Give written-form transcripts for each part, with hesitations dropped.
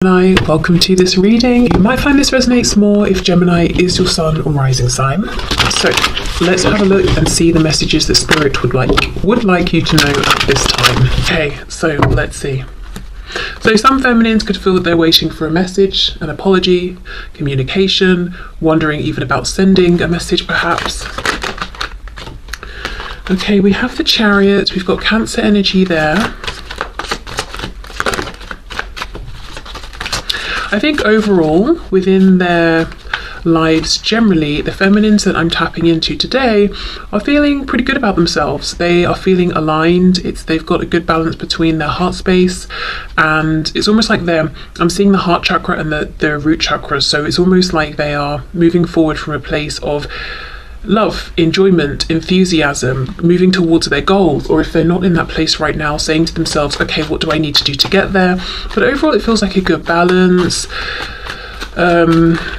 Gemini, welcome to this reading. You might find this resonates more if Gemini is your sun or rising sign. So let's have a look and see the messages that Spirit would like you to know at this time. Okay, so let's see. So some feminines could feel that they're waiting for a message, an apology, communication, wondering even about sending a message perhaps. Okay, we have the Chariot, we've got Cancer energy there. I think overall, within their lives generally, the feminines that I'm tapping into today are feeling pretty good about themselves. They are feeling aligned. They've got a good balance between their heart space, and it's almost like I'm seeing the heart chakra and the root chakra, so it's almost like they are moving forward from a place of love, enjoyment, enthusiasm, moving towards their goals, or if they're not in that place right now, saying to themselves, okay, what do I need to do to get there? But overall it feels like a good balance,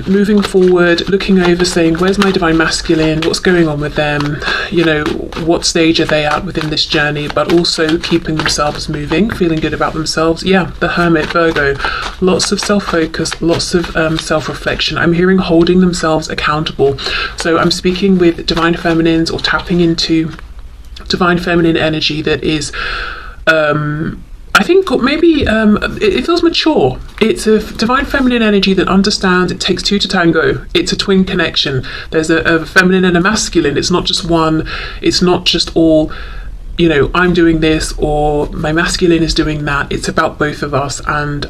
moving forward, looking over, saying, where's my divine masculine, what's going on with them, you know, what stage are they at within this journey, but also keeping themselves moving, feeling good about themselves. Yeah, the Hermit, Virgo, lots of self-focus, lots of self-reflection. I'm hearing holding themselves accountable. So I'm speaking with divine feminines or tapping into divine feminine energy that is I think maybe it feels mature. It's a divine feminine energy that understands it takes two to tango. It's a twin connection. There's a feminine and a masculine. It's not just one. It's not just all, you know, I'm doing this or my masculine is doing that. It's about both of us and,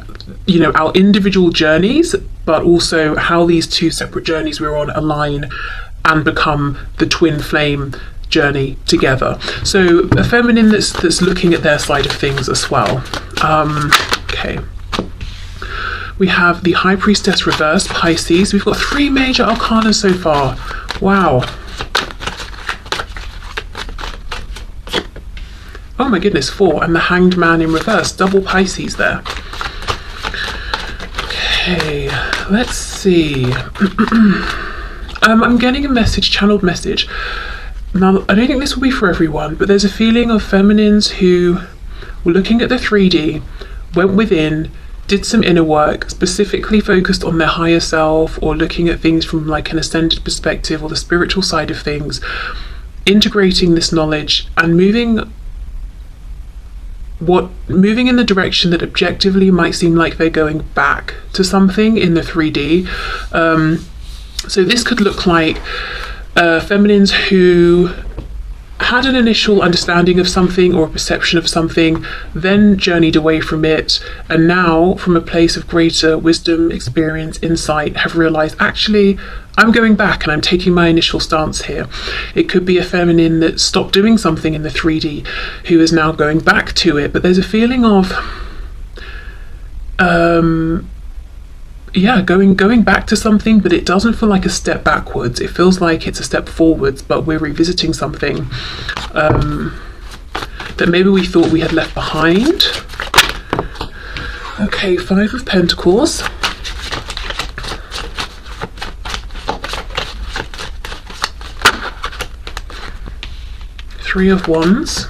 you know, our individual journeys, but also how these two separate journeys we're on align and become the twin flame journey together. So a feminine that's looking at their side of things as well. Okay, we have the High Priestess reverse, Pisces. We've got 3 major arcana so far. Wow. Oh my goodness, 4, and the Hanged Man in reverse, double Pisces there. Okay, let's see. I'm getting a message, channeled message. Now, I don't think this will be for everyone, but there's a feeling of feminines who were looking at the 3D, went within, did some inner work, specifically focused on their higher self or looking at things from like an ascended perspective or the spiritual side of things, integrating this knowledge and moving in the direction that objectively might seem like they're going back to something in the 3D. So this could look like feminines who had an initial understanding of something or a perception of something, then journeyed away from it, and now from a place of greater wisdom, experience, insight, have realized, actually, I'm going back and I'm taking my initial stance here. It could be a feminine that stopped doing something in the 3D who is now going back to it, but there's a feeling of going back to something, but it doesn't feel like a step backwards. It feels like it's a step forwards, but we're revisiting something that maybe we thought we had left behind. Okay, 5 of Pentacles. Three of Wands.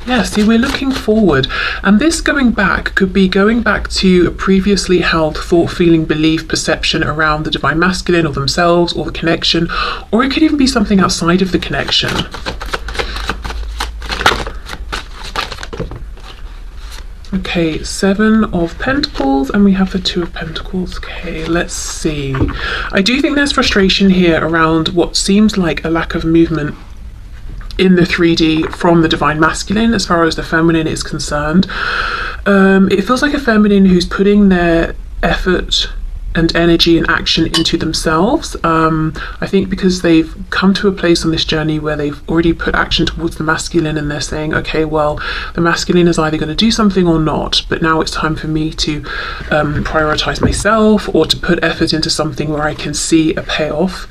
Yeah, see, we're looking forward, and this going back could be going back to a previously held thought, feeling, belief, perception around the divine masculine or themselves or the connection, or it could even be something outside of the connection. Okay, 7 of Pentacles, and we have the 2 of Pentacles. Okay, let's see. I do think there's frustration here around what seems like a lack of movement in the 3D from the divine masculine as far as the feminine is concerned. It feels like a feminine who's putting their effort and energy and action into themselves. I think because they've come to a place on this journey where they've already put action towards the masculine and they're saying, okay, well, the masculine is either going to do something or not, but now it's time for me to prioritize myself or to put effort into something where I can see a payoff.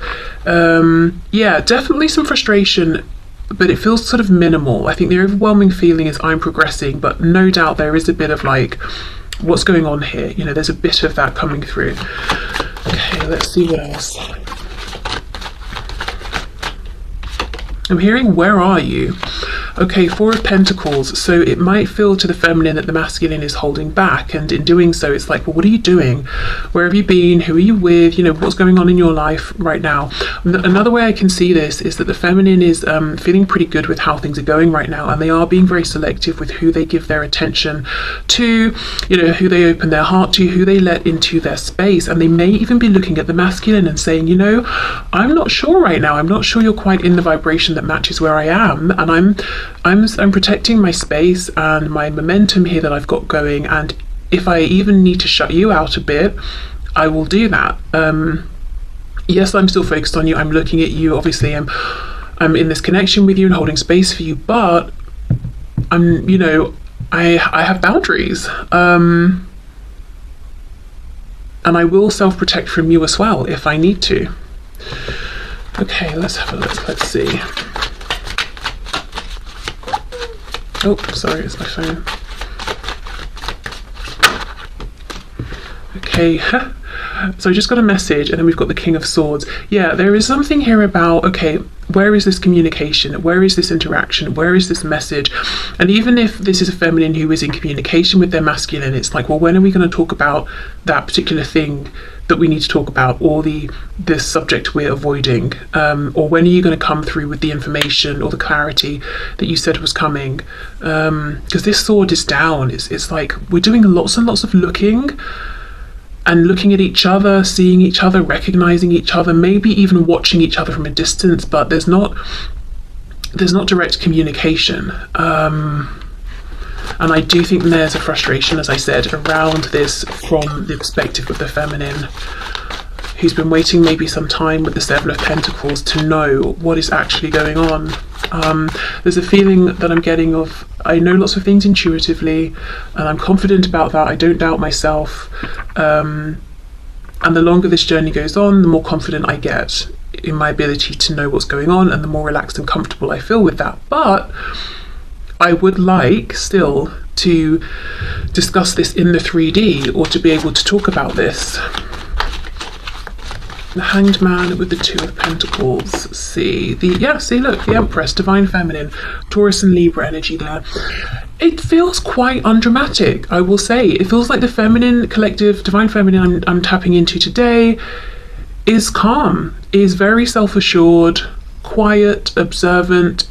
Yeah, definitely some frustration, but it feels sort of minimal. I think the overwhelming feeling is I'm progressing, but no doubt there is a bit of like, what's going on here? You know, there's a bit of that coming through. Okay, let's see what else. I'm hearing, where are you? Okay, Four of Pentacles. So it might feel to the feminine that the masculine is holding back, and in doing so it's like, well, what are you doing? Where have you been? Who are you with? You know, what's going on in your life right now? Another way I can see this is that the feminine is feeling pretty good with how things are going right now, and they are being very selective with who they give their attention to, you know, who they open their heart to, who they let into their space. And they may even be looking at the masculine and saying, you know, I'm not sure right now, I'm not sure you're quite in the vibration that matches where I am, and I'm protecting my space and my momentum here that I've got going, and if I even need to shut you out a bit, I will do that. Yes, I'm still focused on you, I'm looking at you, obviously I'm in this connection with you and holding space for you, but I'm, you know, I have boundaries, and I will self-protect from you as well if I need to. Okay, let's have a look, let's see. Oh, sorry, it's my phone. Okay, so I just got a message, and then we've got the King of Swords. Yeah, there is something here about, okay, where is this communication? Where is this interaction? Where is this message? And even if this is a feminine who is in communication with their masculine, it's like, well, when are we going to talk about that particular thing that we need to talk about, or this subject we're avoiding, or when are you going to come through with the information or the clarity that you said was coming? Because this sword is down. It's like we're doing lots and lots of looking at each other, seeing each other, recognizing each other, maybe even watching each other from a distance, but there's not direct communication. And I do think there's a frustration, as I said, around this from the perspective of the feminine, who's been waiting maybe some time with the Seven of Pentacles to know what is actually going on. There's a feeling that I'm getting of, I know lots of things intuitively, and I'm confident about that, I don't doubt myself, and the longer this journey goes on, the more confident I get in my ability to know what's going on, and the more relaxed and comfortable I feel with that. But I would like still to discuss this in the 3D, or to be able to talk about this. The Hanged Man with the Two of Pentacles. See, look, the Empress, Divine Feminine, Taurus and Libra energy there. It feels quite undramatic, I will say. It feels like the feminine collective, Divine Feminine I'm tapping into today is calm, is very self-assured, quiet, observant,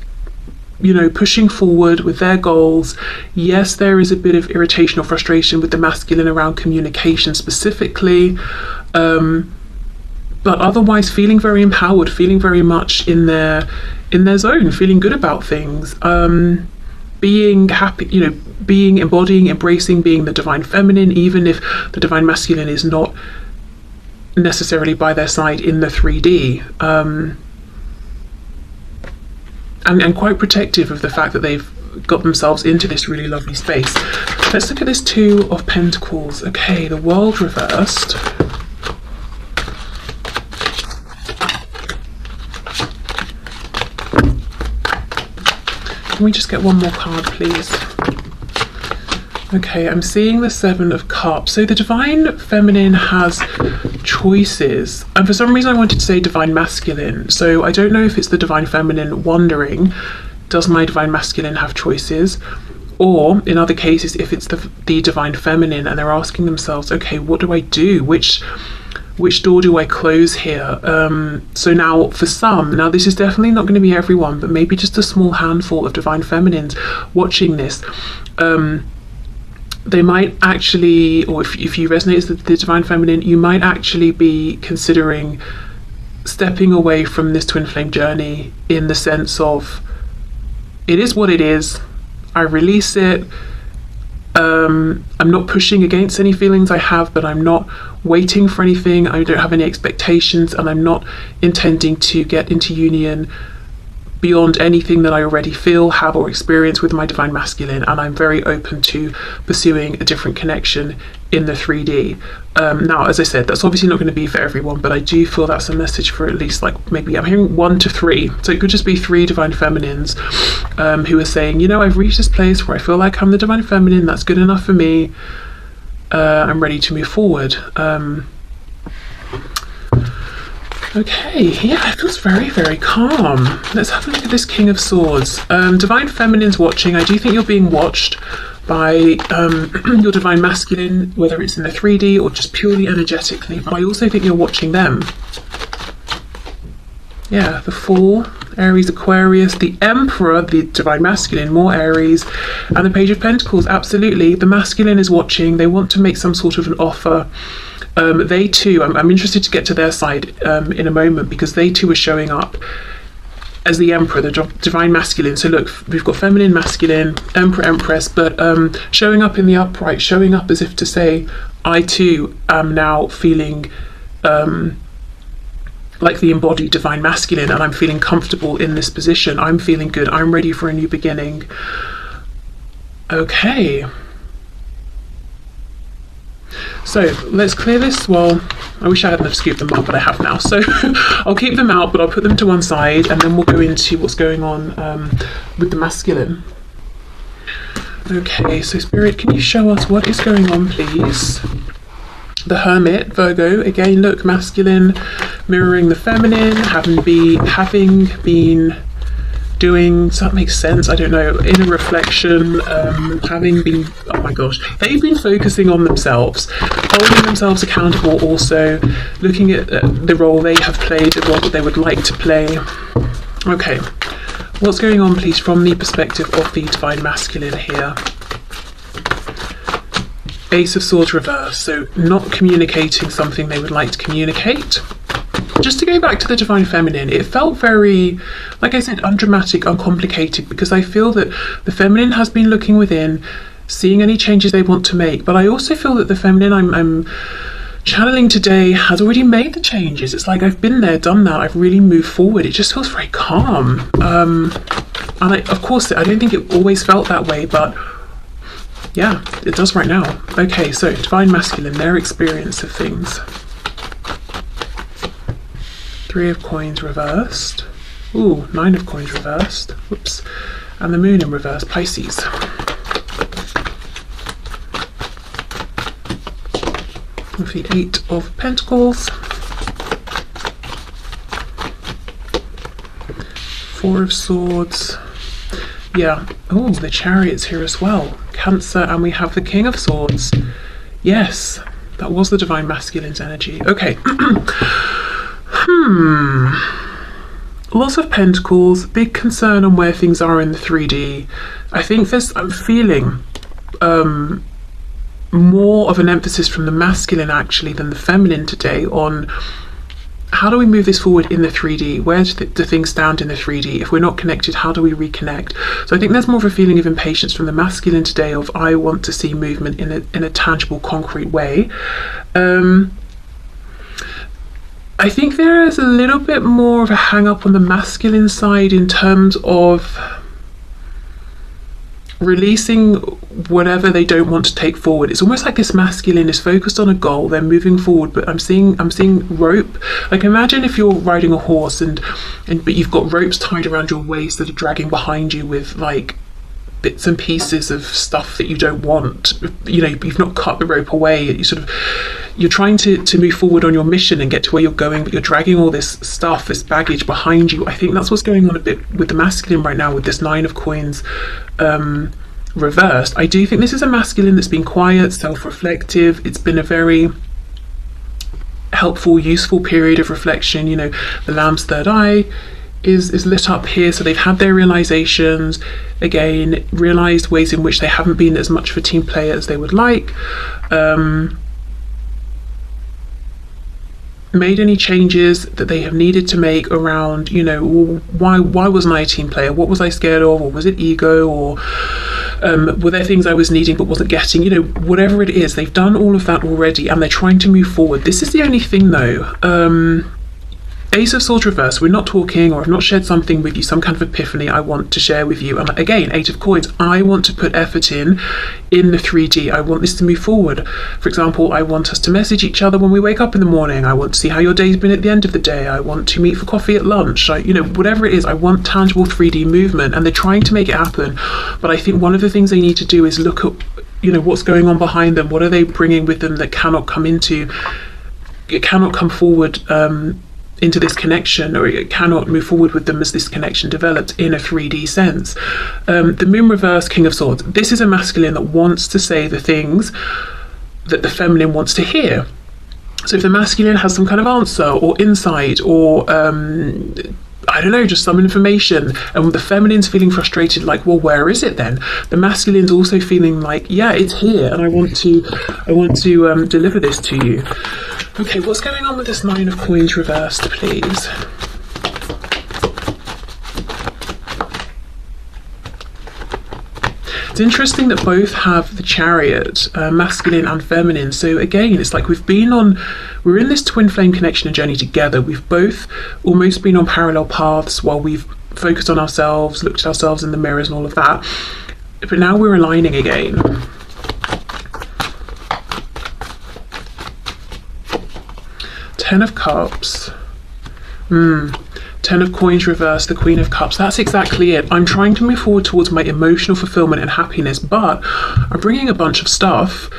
you know, pushing forward with their goals. Yes, there is a bit of irritation or frustration with the masculine around communication specifically, but otherwise feeling very empowered, feeling very much in their zone, feeling good about things, being happy, you know, embodying, embracing, being the Divine Feminine, even if the Divine Masculine is not necessarily by their side in the 3D. And quite protective of the fact that they've got themselves into this really lovely space. Let's look at this Two of Pentacles. Okay, the World reversed. Can we just get one more card, please? Okay, I'm seeing the Seven of Cups. So the Divine Feminine has choices, and for some reason I wanted to say Divine Masculine, so I don't know if it's the Divine Feminine wondering, does my Divine Masculine have choices, or in other cases if it's the Divine Feminine and they're asking themselves, okay, what do I do, which door do I close here? So now for some, now this is definitely not going to be everyone, but maybe just a small handful of Divine Feminines watching this, they might actually, or if you resonate with the Divine Feminine, you might actually be considering stepping away from this twin flame journey, in the sense of, it is what it is, I release it, I'm not pushing against any feelings I have, but I'm not waiting for anything, I don't have any expectations, and I'm not intending to get into union beyond anything that I already feel, have, or experience with my Divine Masculine, and I'm very open to pursuing a different connection in the 3D. Now, as I said, that's obviously not going to be for everyone, but I do feel that's a message for at least, like, maybe I'm hearing 1 to 3, so it could just be 3 Divine Feminines who are saying, you know, I've reached this place where I feel like I'm the Divine Feminine, that's good enough for me, I'm ready to move forward. Okay, yeah, it feels very, very calm. Let's have a look at this King of Swords. Divine Feminine's watching. I do think you're being watched by your Divine Masculine, whether it's in the 3D or just purely energetically, but I also think you're watching them. Yeah, the Fool, Aries, Aquarius, the Emperor, the Divine Masculine, more Aries, and the Page of Pentacles. Absolutely, the Masculine is watching. They want to make some sort of an offer. They too, I'm interested to get to their side in a moment, because they too are showing up as the Emperor, the Divine Masculine. So look, we've got Feminine, Masculine, Emperor, Empress, but showing up in the upright, showing up as if to say, I too am now feeling like the embodied Divine Masculine, and I'm feeling comfortable in this position. I'm feeling good. I'm ready for a new beginning. Okay. So let's clear this. Well, I wish I hadn't have scooped them up, but I have now. So I'll keep them out, but I'll put them to one side, and then we'll go into what's going on with the masculine. Okay, so Spirit, can you show us what is going on, please? The Hermit, Virgo, again, look, masculine, mirroring the feminine, having been doing, so that makes sense, I don't know, inner reflection, having been, oh my gosh, they've been focusing on themselves, holding themselves accountable, also looking at the role they have played, the role that they would like to play. Okay, what's going on, please, from the perspective of the Divine Masculine here? Ace of Swords reverse, so not communicating something they would like to communicate. Just to go back to the Divine Feminine, it felt very, like I said, undramatic, uncomplicated, because I feel that the Feminine has been looking within, seeing any changes they want to make, but I also feel that the Feminine I'm channeling today has already made the changes. It's like I've been there, done that, I've really moved forward. It just feels very calm. And of course, I don't think it always felt that way, but yeah, it does right now. Okay, so Divine Masculine, their experience of things. Three of Coins reversed. Ooh, Nine of Coins reversed. Whoops. And the Moon in reverse, Pisces. With the Eight of Pentacles. Four of Swords. Yeah. Oh, the Chariot's here as well. Cancer, and we have the King of Swords. Yes, that was the Divine Masculine's energy. Okay. Lots of Pentacles, big concern on where things are in the 3D. I think I'm feeling more of an emphasis from the masculine actually than the feminine today on how do we move this forward in the 3D? Where do things stand in the 3D? If we're not connected, how do we reconnect? So I think there's more of a feeling of impatience from the masculine today of I want to see movement in a tangible, concrete way. I think there is a little bit more of a hang up on the masculine side in terms of releasing whatever they don't want to take forward. It's almost like this masculine is focused on a goal, they're moving forward, but I'm seeing rope. Like imagine if you're riding a horse but you've got ropes tied around your waist that are dragging behind you with like bits and pieces of stuff that you don't want. You know, you've not cut the rope away. You're trying to move forward on your mission and get to where you're going, but you're dragging all this stuff, this baggage behind you. I think that's what's going on a bit with the masculine right now with this Nine of Coins reversed. I do think this is a masculine that's been quiet, self-reflective. It's been a very helpful, useful period of reflection. You know, the Lamb's third eye is lit up here, so they've had their realizations, again, realized ways in which they haven't been as much of a team player as they would like, made any changes that they have needed to make around, you know, why wasn't I a team player? What was I scared of? Or was it ego? Or were there things I was needing but wasn't getting? You know, whatever it is, they've done all of that already and they're trying to move forward. This is the only thing though. Ace of Swords reverse, we're not talking, or I've not shared something with you, some kind of epiphany I want to share with you. And again, Eight of Coins, I want to put effort in the 3D. I want this to move forward. For example, I want us to message each other when we wake up in the morning. I want to see how your day's been at the end of the day. I want to meet for coffee at lunch. You know, whatever it is, I want tangible 3D movement, and they're trying to make it happen. But I think one of the things they need to do is look at, you know, what's going on behind them. What are they bringing with them that cannot come forward into this connection, or it cannot move forward with them as this connection develops in a 3D sense. The moon reverse, King of Swords. This is a masculine that wants to say the things that the feminine wants to hear. So if the masculine has some kind of answer or insight or I don't know, just some information, and the feminine's feeling frustrated, like, well, where is it then? The masculine's also feeling like, yeah, it's here, and I want to deliver this to you. Okay, what's going on with this Nine of Coins reversed, please? It's interesting that both have the Chariot, masculine and feminine. So again, it's like we're in this twin flame connection and journey together. We've both almost been on parallel paths while we've focused on ourselves, looked at ourselves in the mirrors and all of that. But now we're aligning again. Ten of Cups. Ten of Coins reversed, the Queen of Cups. That's exactly it. I'm trying to move forward towards my emotional fulfillment and happiness, but I'm bringing a bunch of stuff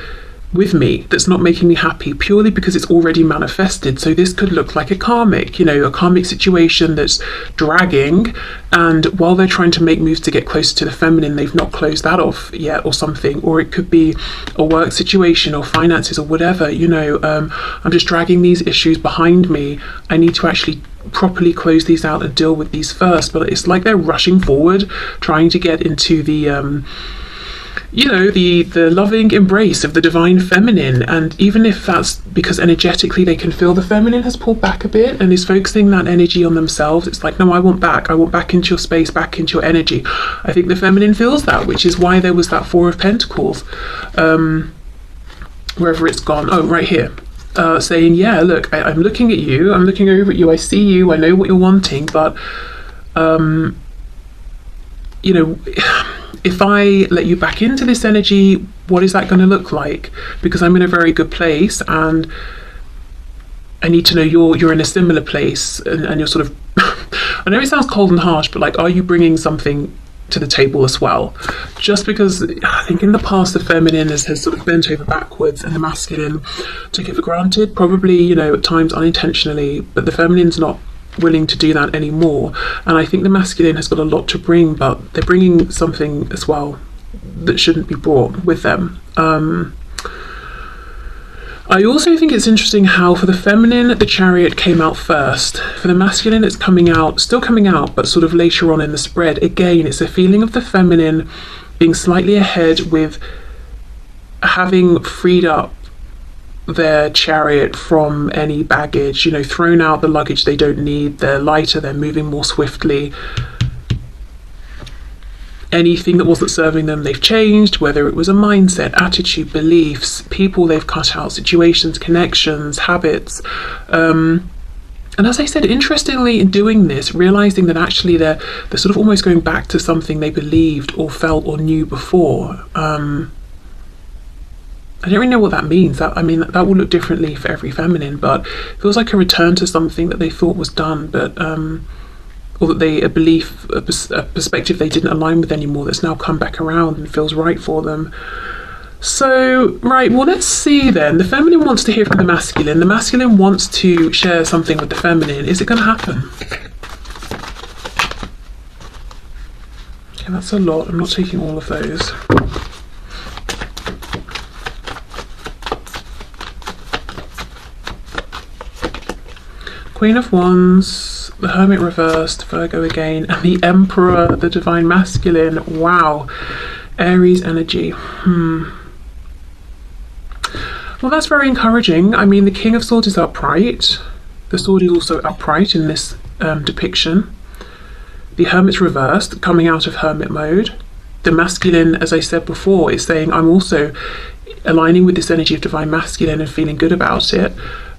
with me that's not making me happy purely because it's already manifested. So this could look like a karmic, a karmic situation that's dragging, and while they're trying to make moves to get closer to the feminine, they've not closed that off yet or something. Or it could be a work situation or finances or whatever. I'm just dragging these issues behind me. I need to actually properly close these out and deal with these first. But it's like they're rushing forward, trying to get into the the loving embrace of the divine feminine. And even if that's because energetically they can feel the feminine has pulled back a bit and is focusing that energy on themselves, it's like, no, I want back into your space, back into your energy. I think the feminine feels that, which is why there was that Four of Pentacles, wherever it's gone. Oh, right here. Saying, yeah, look, I'm looking at you, I'm looking over at you, I see you, I know what you're wanting, but if I let you back into this energy, what is that going to look like? Because I'm in a very good place, and I need to know you're in a similar place, and you're sort of I know it sounds cold and harsh, but like, are you bringing something to the table as well? Just because I think in the past the feminine has sort of bent over backwards and the masculine took it for granted, probably at times unintentionally, but the feminine's not willing to do that anymore. And I think the masculine has got a lot to bring, but they're bringing something as well that shouldn't be brought with them. I also think it's interesting how for the feminine the Chariot came out first. For the masculine it's still coming out, but sort of later on in the spread. Again, it's a feeling of the feminine being slightly ahead with having freed up their Chariot from any baggage, thrown out the luggage they don't need. They're lighter, they're moving more swiftly. Anything that wasn't serving them, they've changed, whether it was a mindset, attitude, beliefs, people they've cut out, situations, connections, habits. And as I said, interestingly, in doing this, realizing that actually they're sort of almost going back to something they believed or felt or knew before. I don't really know what that means. That will look differently for every feminine, but it feels like a return to something that they thought was done, but or that a belief, a perspective they didn't align with anymore, that's now come back around and feels right for them. So, right, well, let's see then. The feminine wants to hear from the masculine. The masculine wants to share something with the feminine. Is it going to happen? Okay, that's a lot. I'm not taking all of those. Queen of Wands, the Hermit reversed, Virgo again, and the Emperor, the divine masculine. Wow. Aries energy. Well, that's very encouraging. The King of Swords is upright. The sword is also upright in this depiction. The Hermit's reversed, coming out of hermit mode. The masculine, as I said before, is saying, I'm also aligning with this energy of divine masculine and feeling good about it.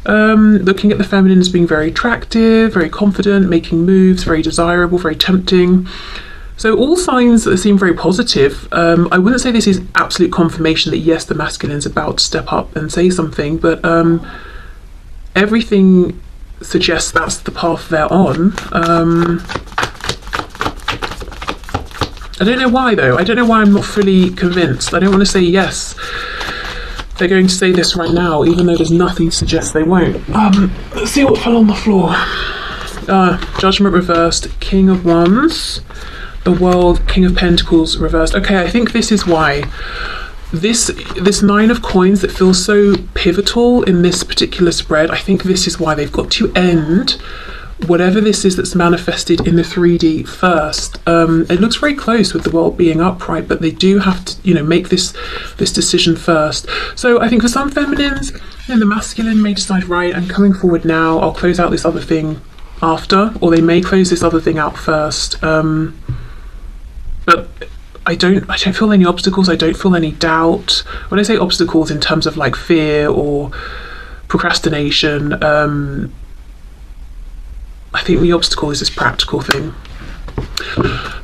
Looking at the feminine as being very attractive, very confident, making moves, very desirable, very tempting. So all signs seem very positive. I wouldn't say this is absolute confirmation that yes, the masculine's about to step up and say something, but everything suggests that's the path they're on. I don't know why though. I don't know why I'm not fully convinced. I don't want to say yes, they're going to say this right now, even though there's nothing to suggest they won't. Let's see what fell on the floor. Judgment reversed, King of Wands, the World, King of Pentacles reversed. Okay, I think this is why. This Nine of Coins that feels so pivotal in this particular spread, I think this is why they've got to end whatever this is that's manifested in the 3D first. It looks very close with the World being upright, but they do have to, you know, make this decision first. So I think for some feminines, you know, the masculine may decide, right, I'm coming forward now, I'll close out this other thing after, or they may close this other thing out first. But I don't feel any obstacles, I don't feel any doubt. When I say obstacles in terms of like fear or procrastination, I think the obstacle is this practical thing.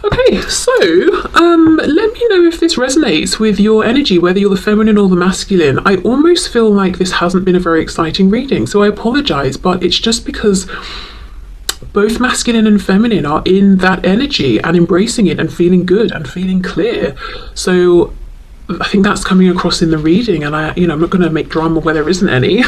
Okay, so let me know if this resonates with your energy, whether you're the feminine or the masculine. I almost feel like this hasn't been a very exciting reading, so I apologize, but it's just because both masculine and feminine are in that energy and embracing it and feeling good and feeling clear. So I think that's coming across in the reading, and I'm not going to make drama where there isn't any.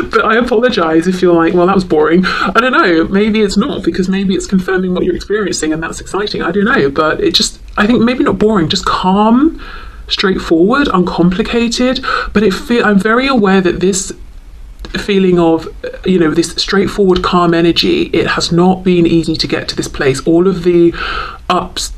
But I apologize if you're like, well, that was boring. I don't know, maybe it's not, because maybe it's confirming what you're experiencing and that's exciting. I don't know, but it just, I think maybe not boring, just calm, straightforward, uncomplicated. But I'm very aware that this feeling of, you know, this straightforward, calm energy, it has not been easy to get to this place. All of the ups,